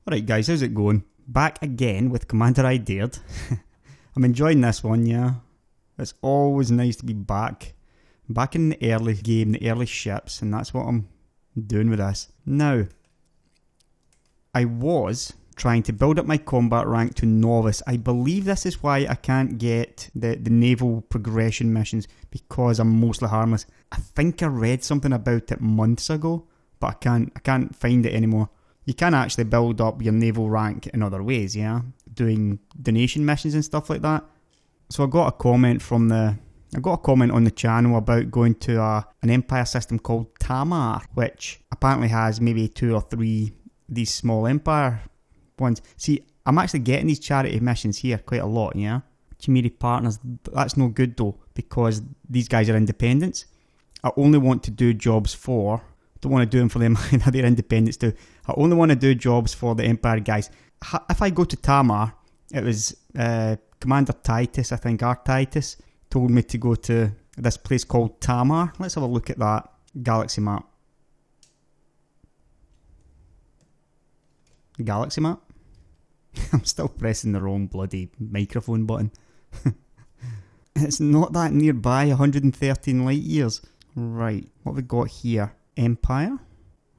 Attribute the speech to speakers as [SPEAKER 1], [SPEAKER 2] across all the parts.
[SPEAKER 1] Alright guys, how's it going? Back again with Commander I Dared. I'm enjoying this one, yeah. It's always nice to be back. Back in the early game, the early ships, and that's what I'm doing with this. Now, I was trying to build up my combat rank to Novice. I believe this is why I can't get the naval progression missions, because I'm mostly harmless. I think I read something about it months ago, but I can't find it anymore. You can actually build up your naval rank in other ways, yeah? Doing donation missions and stuff like that. So I got a comment on the channel about going to an empire system called Tamar, which apparently has maybe 2 or 3 these small empire ones. See, I'm actually getting these charity missions here quite a lot, yeah? Chimeri partners, that's no good though, because these guys are independents. I only want to do jobs for, don't want to do them for them, they're independents too. I only want to do jobs for the empire guys. If I go to Tamar, it was Commander Titus, I think, Titus, told me to go to this place called Tamar. Let's have a look at that galaxy map. Galaxy map? I'm still pressing the wrong bloody microphone button. It's not that nearby, 113 light years. Right, what have we got here? Empire?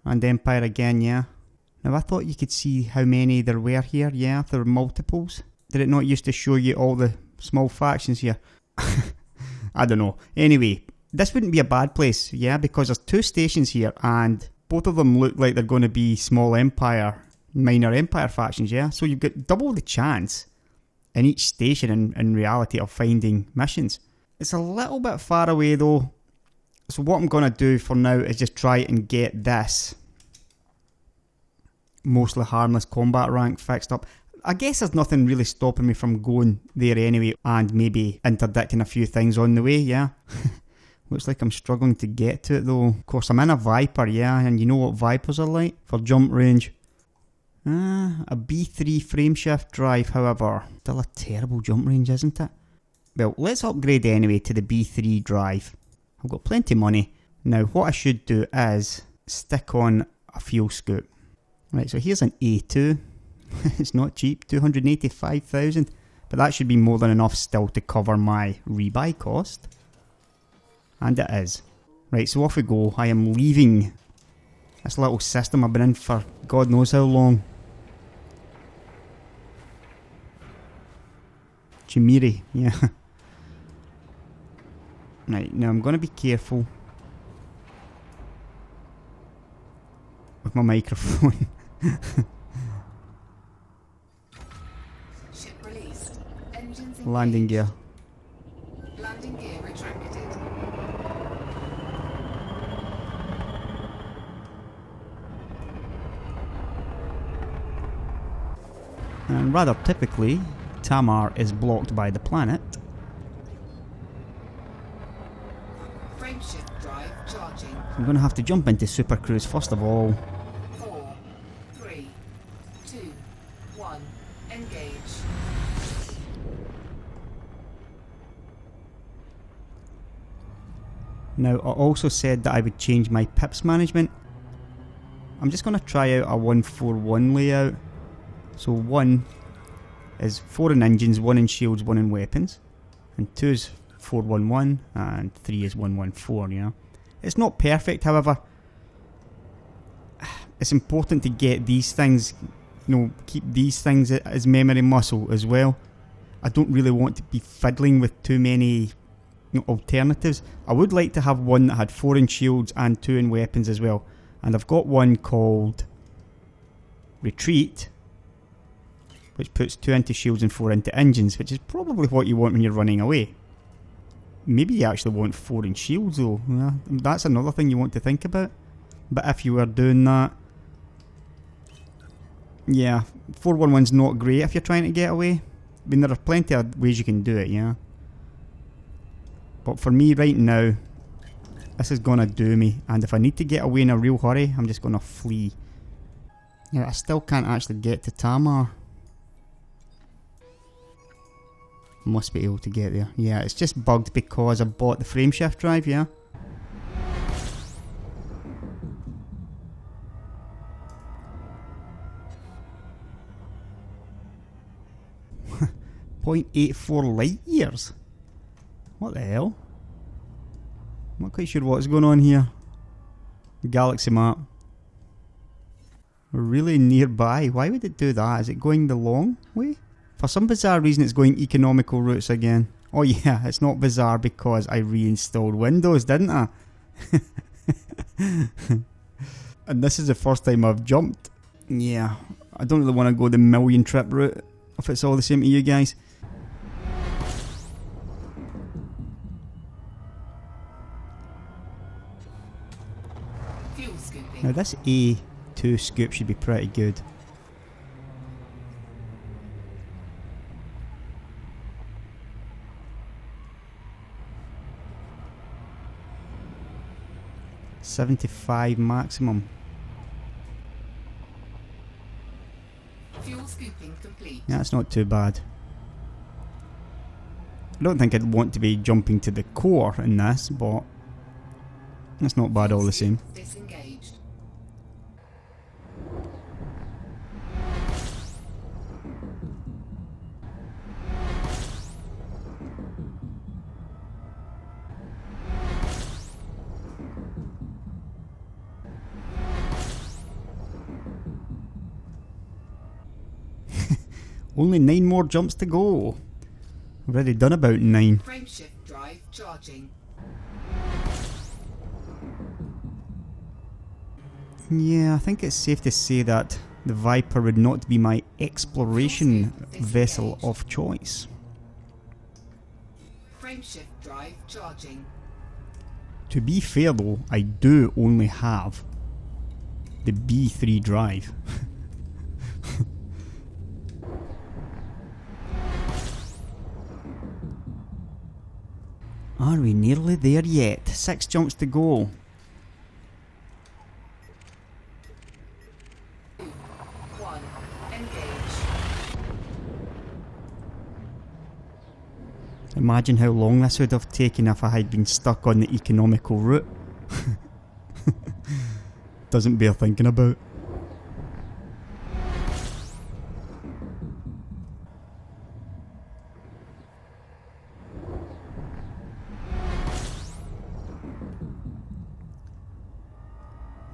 [SPEAKER 1] And Empire again, yeah. Now I thought you could see how many there were here, yeah, there were multiples. Did it not used to show you all the small factions here? I don't know. Anyway, this wouldn't be a bad place, yeah, because there's 2 stations here and both of them look like they're going to be small empire, minor empire factions, yeah? So you've got double the chance in each station in reality of finding missions. It's a little bit far away though. So what I'm going to do for now is just try and get this mostly harmless combat rank fixed up. I guess there's nothing really stopping me from going there anyway and maybe interdicting a few things on the way, yeah. Looks like I'm struggling to get to it though. Of course I'm in a Viper, yeah, and you know what Vipers are like for jump range. A B3 frameshift drive, however, still a terrible jump range, isn't it? Well, let's upgrade anyway to the B3 drive. I've got plenty of money. Now what I should do is stick on a fuel scoop. Right, so here's an A2. It's not cheap, 285,000, but that should be more than enough still to cover my rebuy cost. And it is. Right, so off we go. I am leaving this little system I've been in for God knows how long. Chimeri, yeah. Right, now I'm going to be careful with my microphone.
[SPEAKER 2] Ship released. Engines engaged.
[SPEAKER 1] Landing gear.
[SPEAKER 2] Landing gear retracted.
[SPEAKER 1] And rather typically, Tamar is blocked by the planet.
[SPEAKER 2] Frameshift drive charging.
[SPEAKER 1] I'm going to have to jump into Super Cruise first of all.
[SPEAKER 2] 4, 3, 2, 1. Engage.
[SPEAKER 1] Now I also said that I would change my pips management. I'm just going to try out a 141 layout. So 1 is 4 in engines, 1 in shields, 1 in weapons. And 2 is 411 and 3 is 114, you know. It's not perfect, however. It's important to get these things, you know, keep these things as memory muscle as well. I don't really want to be fiddling with too many alternatives. I would like to have one that had 4 in shields and 2 in weapons as well. And I've got one called Retreat, which puts 2 into shields and 4 into engines, which is probably what you want when you're running away. Maybe you actually want 4 in shields though. Yeah, that's another thing you want to think about. But if you were doing that, yeah, 411's not great if you're trying to get away. I mean, there are plenty of ways you can do it, yeah. But for me right now, this is gonna do me. And if I need to get away in a real hurry, I'm just gonna flee. Yeah, I still can't actually get to Tamar. Must be able to get there. Yeah, it's just bugged because I bought the frameshift drive, yeah. 0.84 light years. What the hell? I'm not quite sure what's going on here. Galaxy map. We're really nearby. Why would it do that? Is it going the long way? For some bizarre reason it's going economical routes again. Oh yeah, it's not bizarre because I reinstalled Windows, didn't I? And this is the first time I've jumped. Yeah, I don't really want to go the million trip route if it's all the same to you guys.
[SPEAKER 2] Fuel scooping.
[SPEAKER 1] Now this A2 scoop should be pretty good. $75 maximum.
[SPEAKER 2] Fuel scooping complete.
[SPEAKER 1] Yeah, that's not too bad. I don't think I'd want to be jumping to the core in this, but it's not bad all the same.
[SPEAKER 2] Disengaged.
[SPEAKER 1] Only 9 more jumps to go. I've already done about 9.
[SPEAKER 2] Frameshift drive charging.
[SPEAKER 1] Yeah, I think it's safe to say that the Viper would not be my exploration vessel of choice.
[SPEAKER 2] Frameshift drive charging.
[SPEAKER 1] To be fair though, I do only have the B3 drive. Are we nearly there yet? 6 jumps to go.
[SPEAKER 2] 2, 1, engage.
[SPEAKER 1] Imagine how long this would have taken if I had been stuck on the economical route. Doesn't bear thinking about.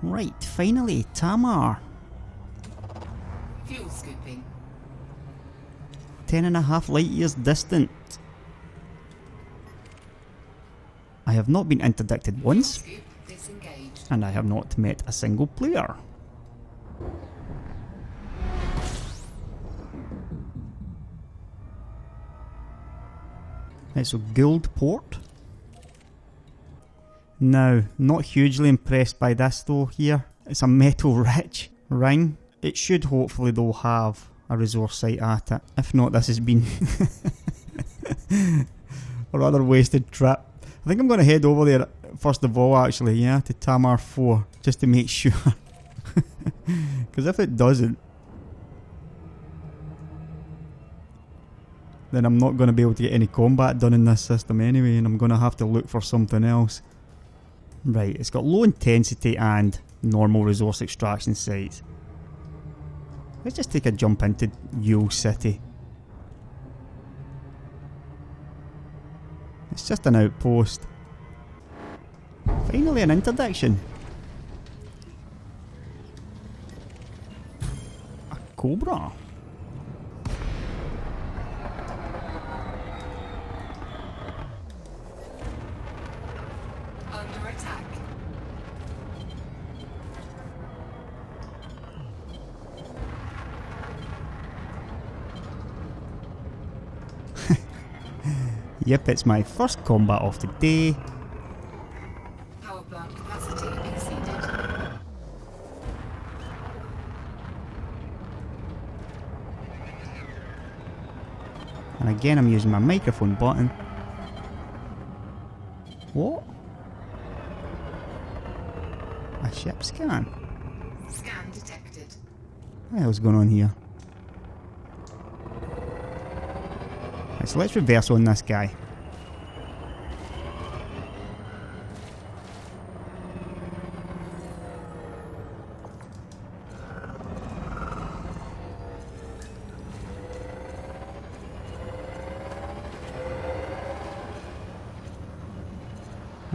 [SPEAKER 1] Right, finally, Tamar.
[SPEAKER 2] Fuel scooping.
[SPEAKER 1] 10.5 light years distant. I have not been interdicted once,
[SPEAKER 2] Scoop disengaged.
[SPEAKER 1] and I have not met a single player. Right, so Gould Port. Now, not hugely impressed by this though here. It's a metal rich ring. It should hopefully though have a resource site at it. If not, this has been a rather wasted trip. I think I'm going to head over there first of all actually, yeah, to Tamar 4, just to make sure. Because if it doesn't, then I'm not going to be able to get any combat done in this system anyway, and I'm going to have to look for something else. Right, it's got low intensity and normal resource extraction sites. Let's just take a jump into Yule City. It's just an outpost. Finally an interdiction. A Cobra.
[SPEAKER 2] Under attack.
[SPEAKER 1] Yep, it's my first combat of the day.
[SPEAKER 2] Power plant capacity exceeded.
[SPEAKER 1] And again I'm using my microphone button. What? A ship scan?
[SPEAKER 2] Scan detected.
[SPEAKER 1] What the hell's going on here? Right, so let's reverse on this guy.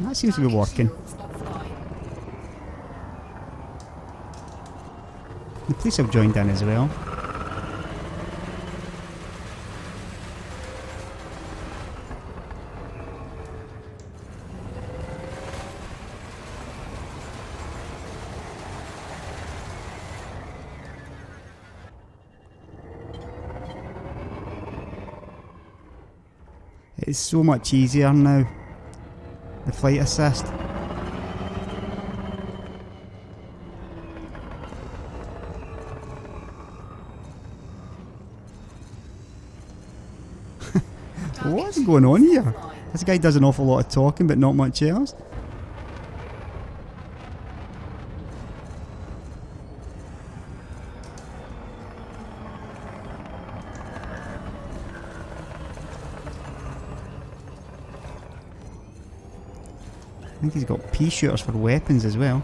[SPEAKER 1] that seems to be working. The police have joined in as well. It's so much easier now, the flight assist. What's going on here? This guy does an awful lot of talking but not much else. I think he's got pea shooters for weapons as well.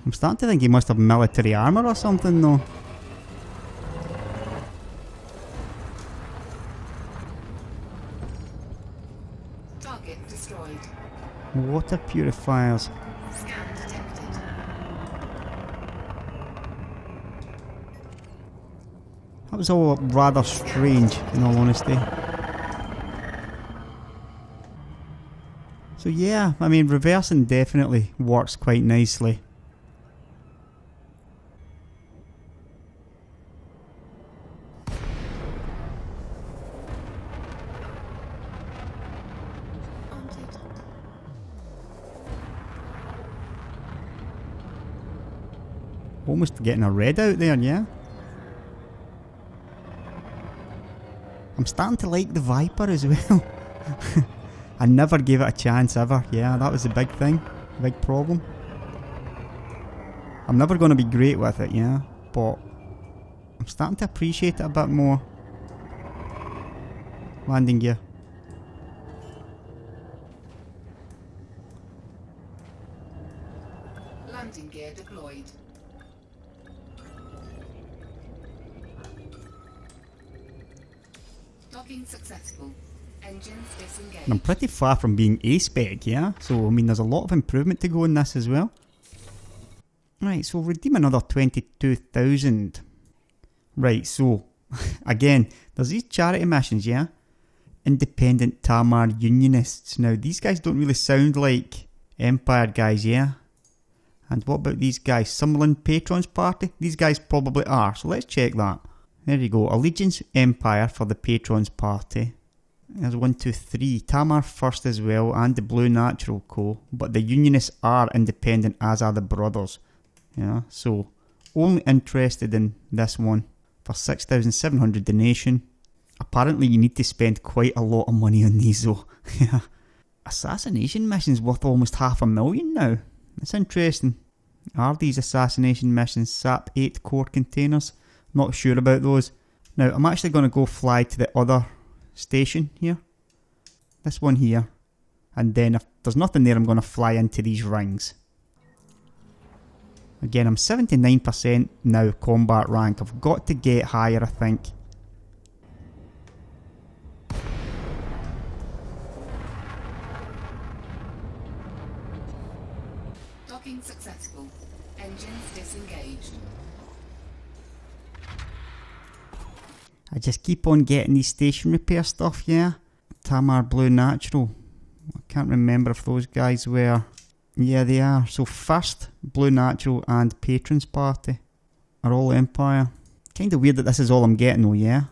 [SPEAKER 1] I'm starting to think he must have military armour or something though.
[SPEAKER 2] Target destroyed.
[SPEAKER 1] Water purifiers.
[SPEAKER 2] Scan detected.
[SPEAKER 1] That was all rather strange, in all honesty. So yeah, I mean, reversing definitely works quite nicely. Almost getting a red out there, yeah? I'm starting to like the Viper as well. I never gave it a chance ever. Yeah, that was the big thing. Big problem. I'm never going to be great with it, yeah? But I'm starting to appreciate it a bit more. Landing gear.
[SPEAKER 2] Landing gear deployed. Docking successful. Engines disengaged.
[SPEAKER 1] And I'm pretty far from being A-spec, yeah? So, I mean, there's a lot of improvement to go in this as well. Right, so redeem another 22,000. Right, so, again, there's these charity missions, yeah? Independent Tamar Unionists. Now, these guys don't really sound like Empire guys, yeah? And what about these guys? Summerlin Patrons Party? These guys probably are, so let's check that. There you go. Allegiance Empire for the Patrons Party. There's 1, 2, 3. Tamar first as well, and the Blue Natural Co. But the Unionists are independent, as are the Brothers. Yeah, so only interested in this one for 6,700 donation. Apparently you need to spend quite a lot of money on these though. Yeah. Assassination missions worth almost 500,000 now. That's interesting. Are these assassination missions SAP 8 core containers? Not sure about those. Now I'm actually going to go fly to the other station here. This one here. And then if there's nothing there, I'm going to fly into these rings. Again, I'm 79% now combat rank. I've got to get higher, I think.
[SPEAKER 2] Docking successful. Engines disengaged.
[SPEAKER 1] I just keep on getting these station repair stuff, yeah? Tamar Blue Natural. I can't remember if those guys were... Yeah, they are. So first, Blue Natural and Patrons Party are all Empire. Kinda weird that this is all I'm getting though, yeah?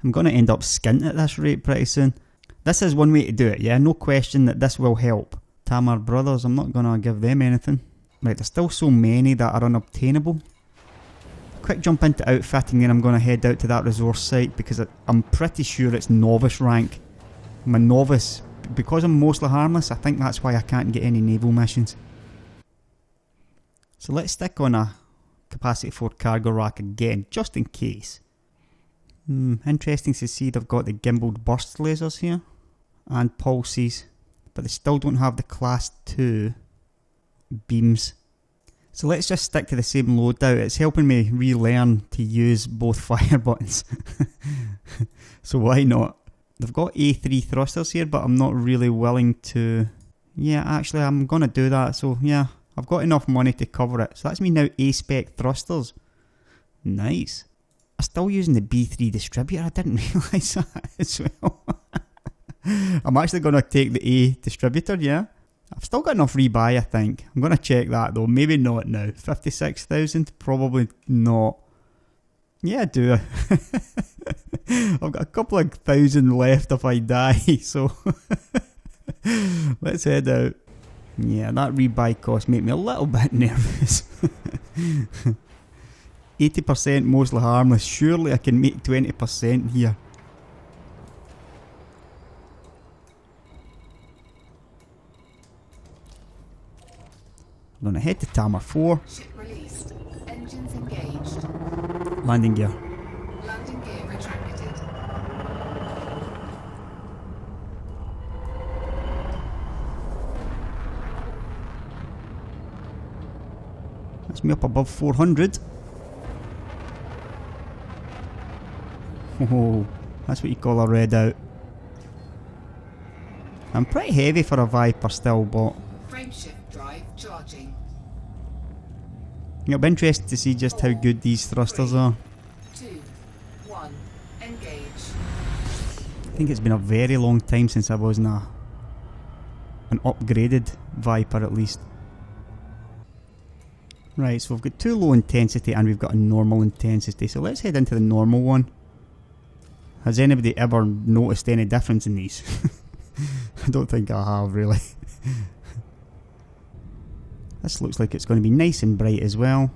[SPEAKER 1] I'm going to end up skint at this rate pretty soon. This is one way to do it, yeah? No question that this will help. Tamar Brothers, I'm not going to give them anything. Right, there's still so many that are unobtainable. Quick jump into outfitting, then I'm going to head out to that resource site because I'm pretty sure it's Novice rank. I'm a Novice. Because I'm mostly harmless, I think that's why I can't get any naval missions. So let's stick on a capacity 4 cargo rack again, just in case. Interesting to see they've got the gimbaled burst lasers here. And pulses. but they still don't have the class 2 beams. So let's just stick to the same loadout. It's helping me relearn to use both fire buttons. So why not? They've got A3 thrusters here, but I'm not really willing to... Yeah, actually I'm going to do that. So yeah, I've got enough money to cover it. So that's me now A-spec thrusters. Nice. I'm still using the B3 distributor. I didn't realise that as well. I'm actually going to take the A distributor, yeah. I've still got enough rebuy, I think. I'm going to check that though. Maybe not now. 56,000? Probably not. Yeah, I do. I've got a couple of thousand left if I die, so let's head out. Yeah, that rebuy cost made me a little bit nervous. 80% mostly harmless. Surely I can make 20% here. I'm going to head to Tamar 4.
[SPEAKER 2] Ship released. Engines engaged.
[SPEAKER 1] Landing gear.
[SPEAKER 2] Landing gear retracted.
[SPEAKER 1] That's me up above 400. Oh, that's what you call a red out. I'm pretty heavy for a Viper still, but
[SPEAKER 2] Frameshift drive charging.
[SPEAKER 1] it'll be interesting to see just how good these thrusters are.
[SPEAKER 2] 2, 1, engage.
[SPEAKER 1] I think it's been a very long time since I was in an upgraded Viper at least. Right, so we've got 2 low intensity and we've got a normal intensity. So let's head into the normal one. Has anybody ever noticed any difference in these? I don't think I have really. This looks like it's going to be nice and bright as well.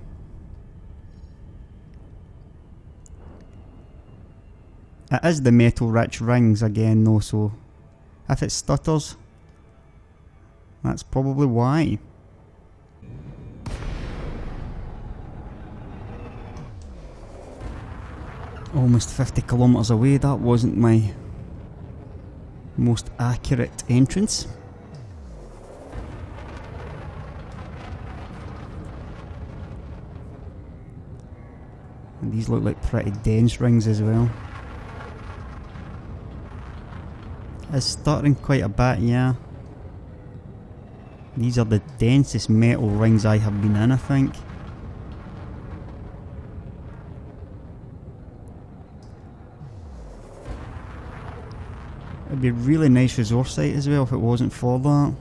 [SPEAKER 1] It is the metal rich rings again though, so if it stutters, that's probably why. Almost 50 kilometers away, that wasn't my most accurate entrance. And these look like pretty dense rings as well. It's stuttering quite a bit, yeah. These are the densest metal rings I have been in, I think. It'd be a really nice resource site as well if it wasn't for that.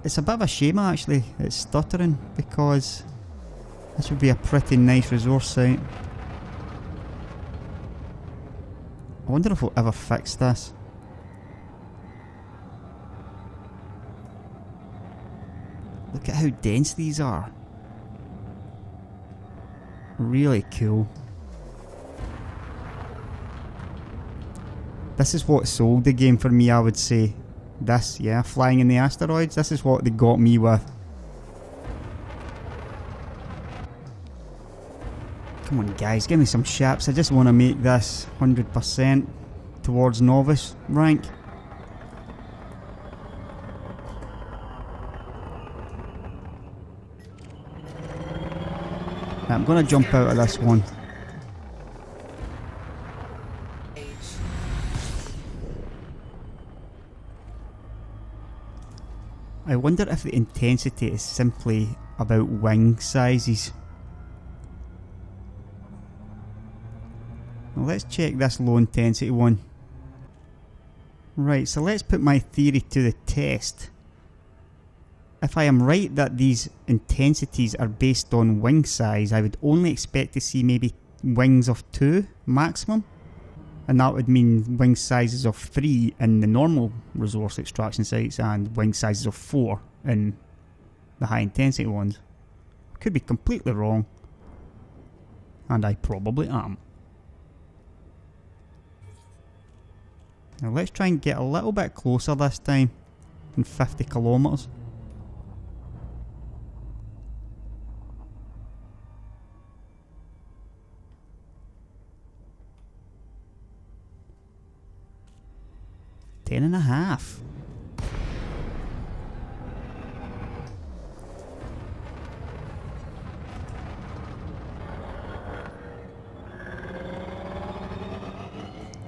[SPEAKER 1] It's a bit of a shame actually, it's stuttering, because this would be a pretty nice resource site. I wonder if we'll ever fix this. Look at how dense these are. Really cool. This is what sold the game for me, I would say. This, yeah, flying in the asteroids, this is what they got me with. Come on guys, give me some shaps. I just want to make this 100% towards novice rank. Now, I'm going to jump out of this one. I wonder if the intensity is simply about wing sizes. Well, let's check this low intensity one. Right, so let's put my theory to the test. If I am right that these intensities are based on wing size, I would only expect to see maybe wings of 2 maximum. And that would mean wing sizes of 3 in the normal resource extraction sites and wing sizes of 4 in the high intensity ones. Could be completely wrong. And I probably am. Now let's try and get a little bit closer this time than 50 kilometers. $10.5.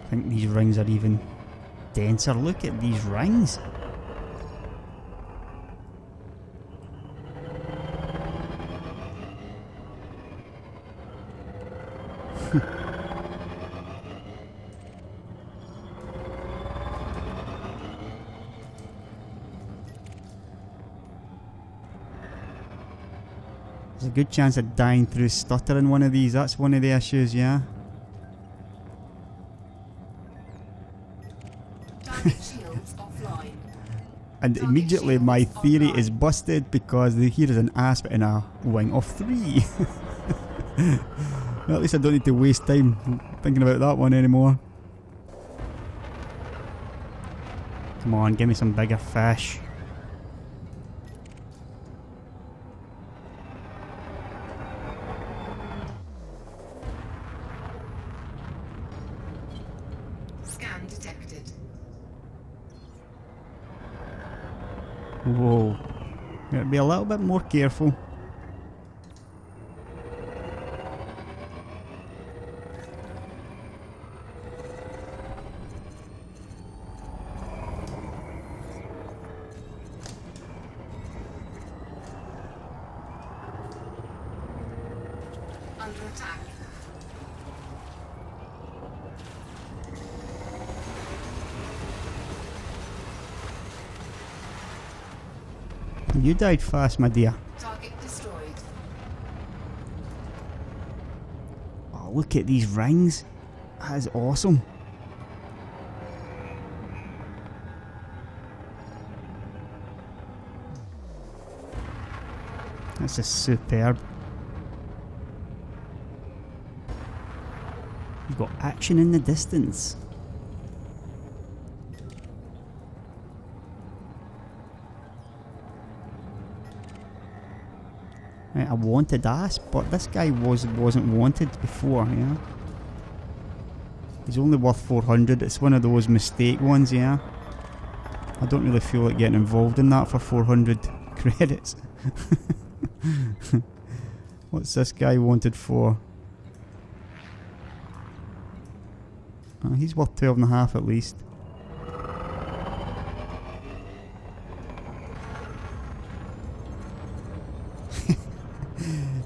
[SPEAKER 1] I think these rings are even denser. Look at these rings. There's a good chance of dying through stuttering one of these. That's one of the issues, yeah.
[SPEAKER 2] Target shields offline.
[SPEAKER 1] And
[SPEAKER 2] Target
[SPEAKER 1] immediately my
[SPEAKER 2] shields
[SPEAKER 1] theory
[SPEAKER 2] offline.
[SPEAKER 1] is busted because here is an asp and a wing of 3. Well, at least I don't need to waste time thinking about that one anymore. Come on, give me some bigger fish.
[SPEAKER 2] Scan detected.
[SPEAKER 1] Whoa. Gotta be a little bit more careful.
[SPEAKER 2] Under attack.
[SPEAKER 1] You died fast, my dear.
[SPEAKER 2] Target destroyed.
[SPEAKER 1] Oh, look at these rings. That is awesome. That's just superb. You've got action in the distance. Right, I wanted asp, but this guy wasn't wanted before, yeah. He's only worth 400. It's one of those mistake ones, yeah. I don't really feel like getting involved in that for 400 credits. What's this guy wanted for? He's worth 12.5 at least.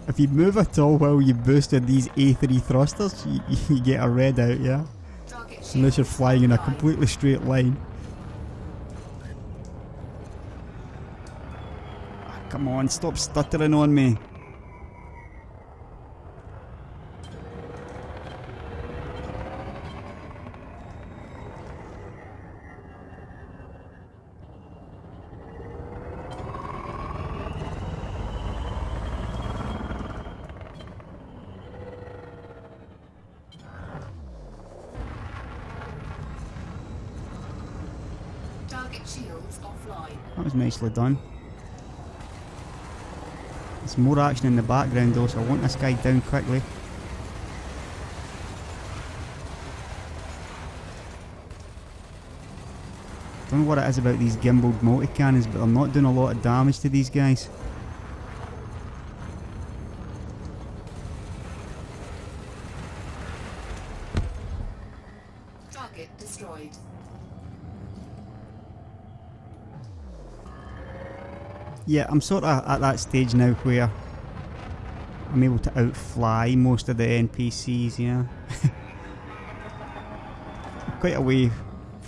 [SPEAKER 1] If you move at all while you boosted these A3 thrusters, you get a red out, yeah?
[SPEAKER 2] Target
[SPEAKER 1] Unless you're
[SPEAKER 2] shields
[SPEAKER 1] flying in a
[SPEAKER 2] offline.
[SPEAKER 1] completely straight line. Ah, come on, stop stuttering on me.
[SPEAKER 2] Target shields offline.
[SPEAKER 1] That was nicely done. There's more action in the background though, so I want this guy down quickly. Don't know what it is about these gimbaled multi-cannons, but they're not doing a lot of damage to these guys.
[SPEAKER 2] Target destroyed.
[SPEAKER 1] Yeah, I'm sort of at that stage now where I'm able to outfly most of the NPCs, yeah. Quite away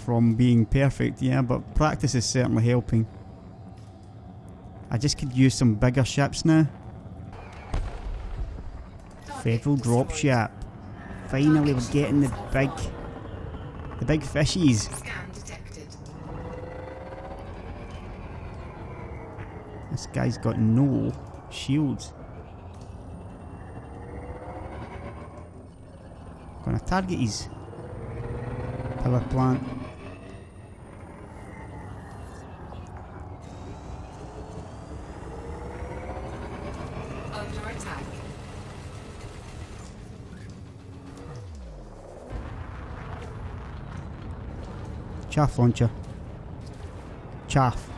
[SPEAKER 1] from being perfect, yeah, but practice is certainly helping. I just could use some bigger ships now.
[SPEAKER 2] Target
[SPEAKER 1] Federal
[SPEAKER 2] destroyed.
[SPEAKER 1] dropship. Finally, we're getting the big fishies.
[SPEAKER 2] Scan detected.
[SPEAKER 1] This guy's got no shields. Gonna target his power plant.
[SPEAKER 2] Under attack.
[SPEAKER 1] Chaff launcher. Chaff.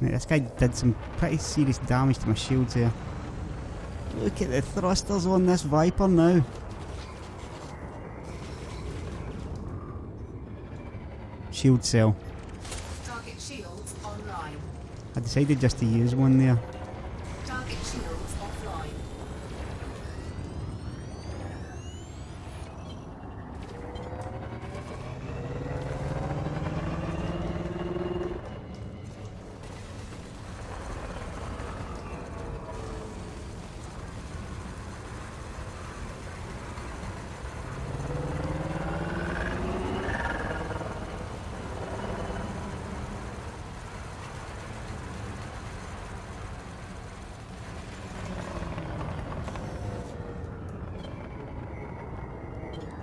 [SPEAKER 1] Right, this guy did some pretty serious damage to my shields there. Look at the thrusters on this Viper now. Shield cell.
[SPEAKER 2] Target shields online.
[SPEAKER 1] I decided just to use one there.
[SPEAKER 2] Target shields offline.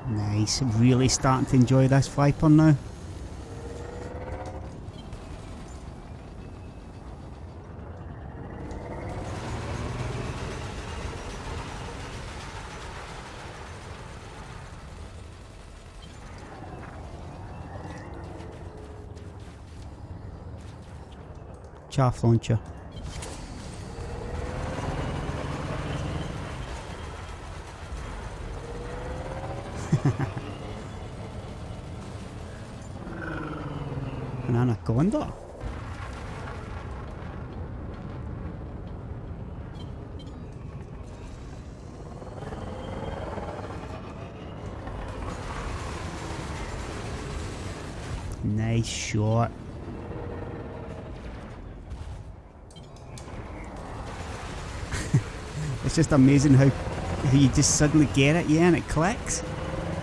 [SPEAKER 1] Nice, really starting to enjoy this Viper now. Chaff launcher. An anaconda. Nice shot. It's just amazing how you just suddenly get it, yeah, and it clicks.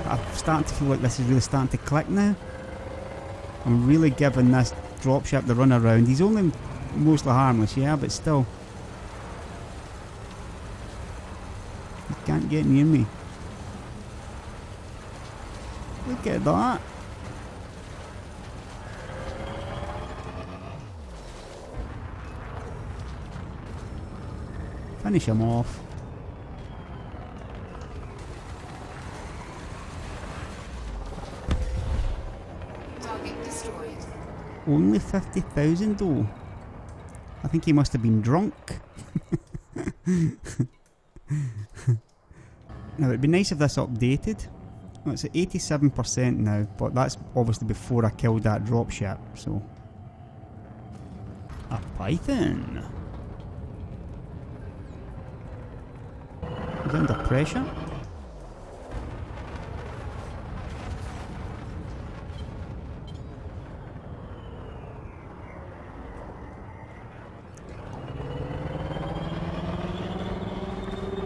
[SPEAKER 1] I'm starting to feel like this is really starting to click now. I'm really giving this dropship the run around. He's only mostly harmless, yeah, but still. He can't get near me. Look at that. Finish him off.
[SPEAKER 2] Target destroyed.
[SPEAKER 1] Only 50,000 though. I think he must have been drunk. Now it'd be nice if this updated. Well, it's at 87% now, but that's obviously before I killed that dropship, so. A python. Is it under pressure?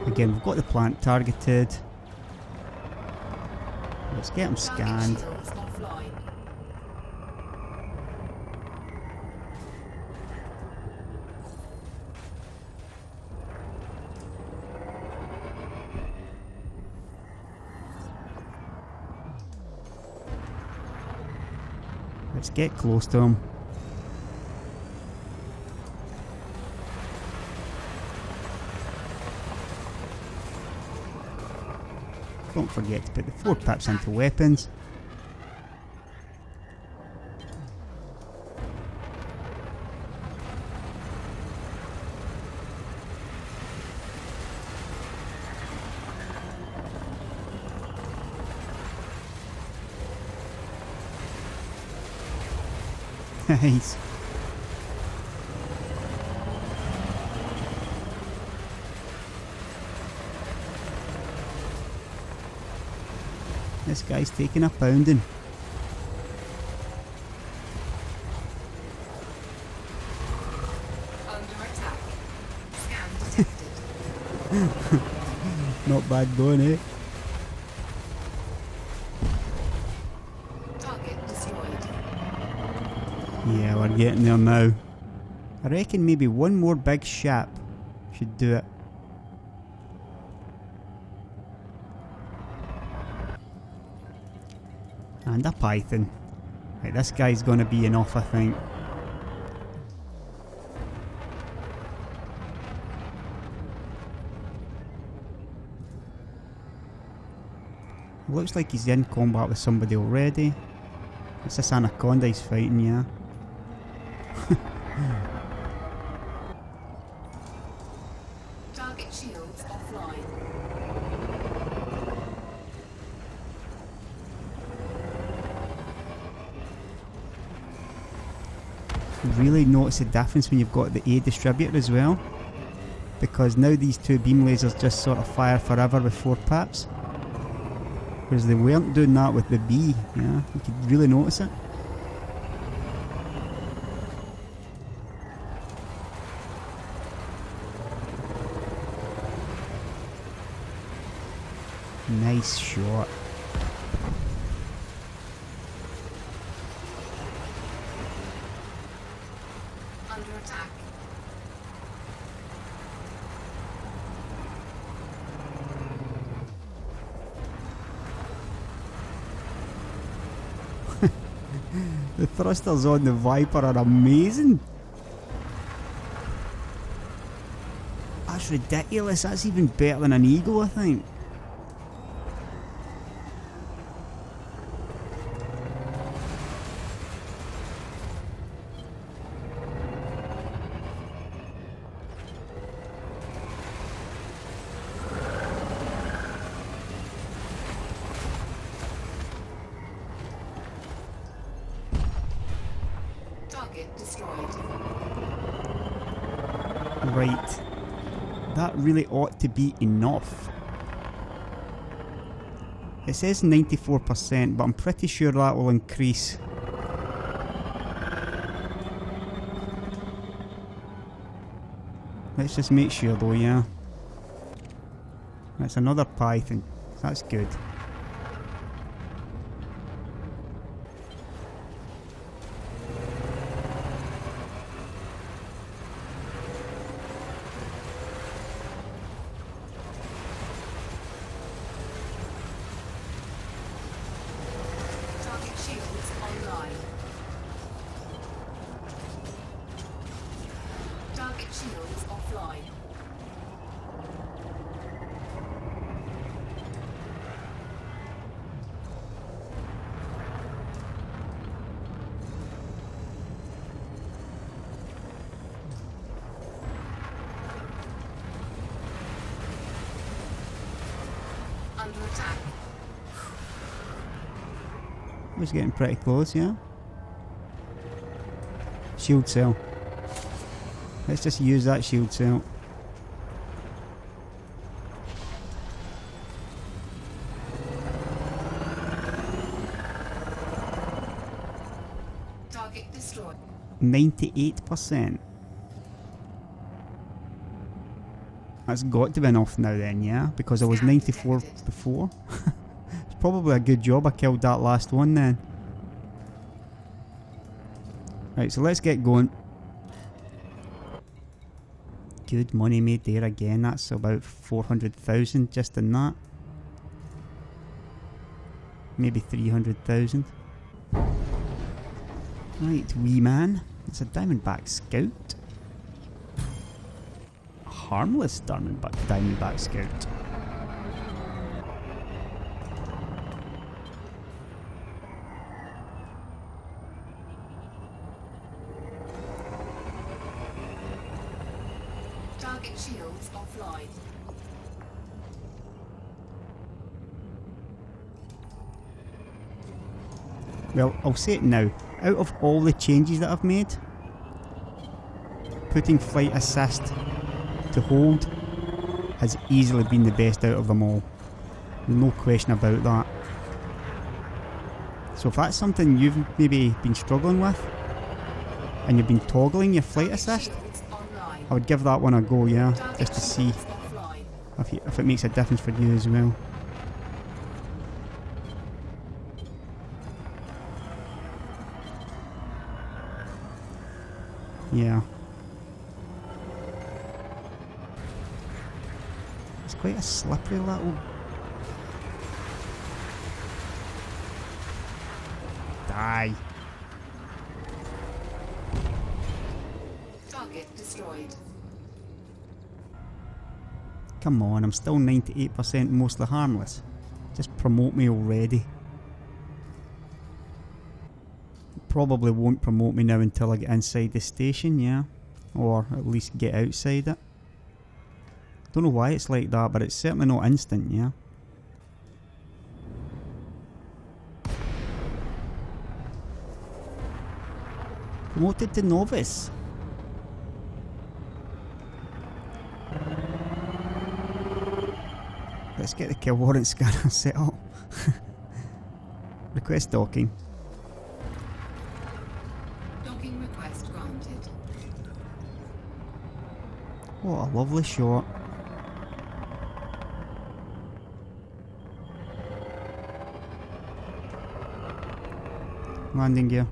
[SPEAKER 1] Again, we've got the plant targeted. Let's get him scanned.
[SPEAKER 2] Target shields offline.
[SPEAKER 1] Let's get close to him. Don't forget to put the 4 pips into weapons. Nice. This guy's taking a pounding.
[SPEAKER 2] Under attack. Scan detected.
[SPEAKER 1] Not bad going, eh?
[SPEAKER 2] Target destroyed.
[SPEAKER 1] Yeah, we're getting there now. I reckon maybe one more big ship should do it. And a python. Right, this guy's gonna be enough, I think. Looks like he's in combat with somebody already. It's this anaconda he's fighting, yeah. really notice the difference when you've got the A distributor as well, because now these two beam lasers just sort of fire forever with 4 pips, whereas they weren't doing that with the B. Yeah, you could really notice it. Nice shot.
[SPEAKER 2] Under attack.
[SPEAKER 1] The thrusters on the Viper are amazing. That's ridiculous. That's even better than an Eagle, I think.
[SPEAKER 2] Target destroyed.
[SPEAKER 1] Right. That really ought to be enough. It says 94%, but I'm pretty sure that will increase. Let's just make sure though, yeah. That's another Python. That's good.
[SPEAKER 2] Target shields online. Target shields offline. Under attack.
[SPEAKER 1] It was getting pretty close, yeah. Shield cell. Let's just use that shield cell.
[SPEAKER 2] Target destroyed.
[SPEAKER 1] 98%. That's got to be enough now then, yeah? Because I was 94 before. It's probably a good job I killed that last one then. Right, so let's get going. Good money made there again. That's about 400,000 just in that. Maybe 300,000. Right, wee man. It's a Diamondback Scout. A harmless Diamondback Scout.
[SPEAKER 2] Target shields offline.
[SPEAKER 1] Well, I'll say it now. Out of all the changes that I've made, putting flight assist to hold has easily been the best out of them all. No question about that. So if that's something you've maybe been struggling with, and you've been toggling your flight assist,
[SPEAKER 2] Shields online.
[SPEAKER 1] I would give that one a go, yeah,
[SPEAKER 2] Target
[SPEAKER 1] just to see
[SPEAKER 2] shields offline.
[SPEAKER 1] if it makes a difference for you as well. Yeah. It's quite a slippery little... Die.
[SPEAKER 2] Target destroyed.
[SPEAKER 1] Come on, I'm still 98% mostly harmless. Just promote me already. Probably won't promote me now until I get inside the station, yeah? Or at least get outside it. Don't know why it's like that, but it's certainly not instant, yeah? Promoted to Novice. Let's get the kill warrant scanner set up. Request docking.
[SPEAKER 2] Docking request granted.
[SPEAKER 1] What a lovely shot. Landing gear.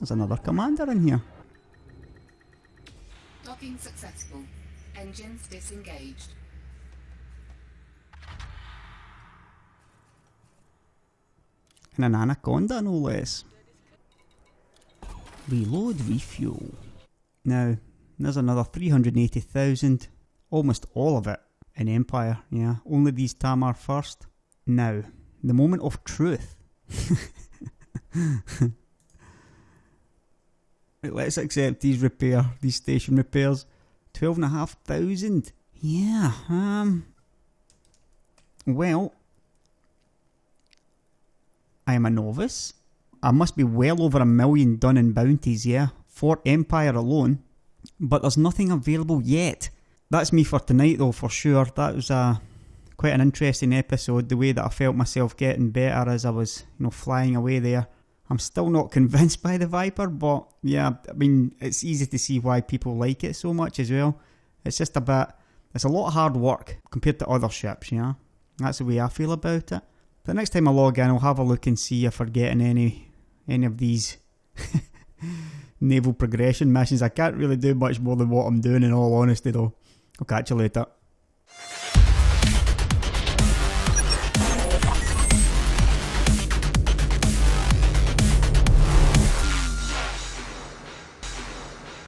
[SPEAKER 1] There's another commander in here.
[SPEAKER 2] Docking successful. Engines disengaged.
[SPEAKER 1] And an anaconda, no less. Reload, refuel. Now, there's another 380,000. Almost all of it in Empire, yeah. Only these Tamar first. Now, the moment of truth. Right, let's accept these station repairs. 12,500. Yeah, well, I am a novice. I must be well over 1 million done in bounties, yeah, for Empire alone. But there's nothing available yet. That's me for tonight though, for sure. That was quite an interesting episode. The way that I felt myself getting better as I was, flying away there. I'm still not convinced by the Viper, but yeah, I mean, it's easy to see why people like it so much as well. It's just it's a lot of hard work compared to other ships, you know. That's the way I feel about it. The next time I log in, I'll have a look and see if I'm getting any of these naval progression missions. I can't really do much more than what I'm doing, in all honesty though. I'll catch you later.